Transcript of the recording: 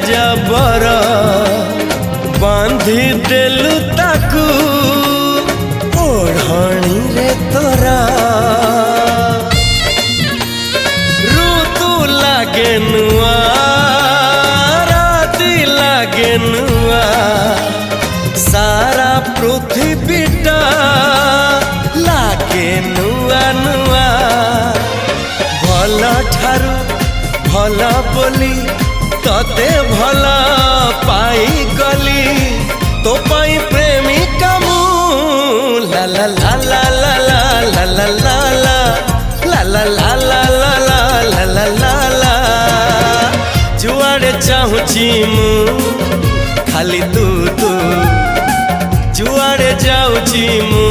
जबर बांधी देलु ताकू ओढ़णी रे तोरा ऋतु लागे नुआ राति लागे नुआ सारा पृथ्वीटा लागे नुआ नुआ भल ठारू भल बोली तते भल पाई गली तो पाई प्रेमिका मु ला ला ला ला ला ला ला ला ला ला ला ला ला ला ला ला ला जुआड़े चाहूची मु खाली तू तू जुआड़े जाऊची मु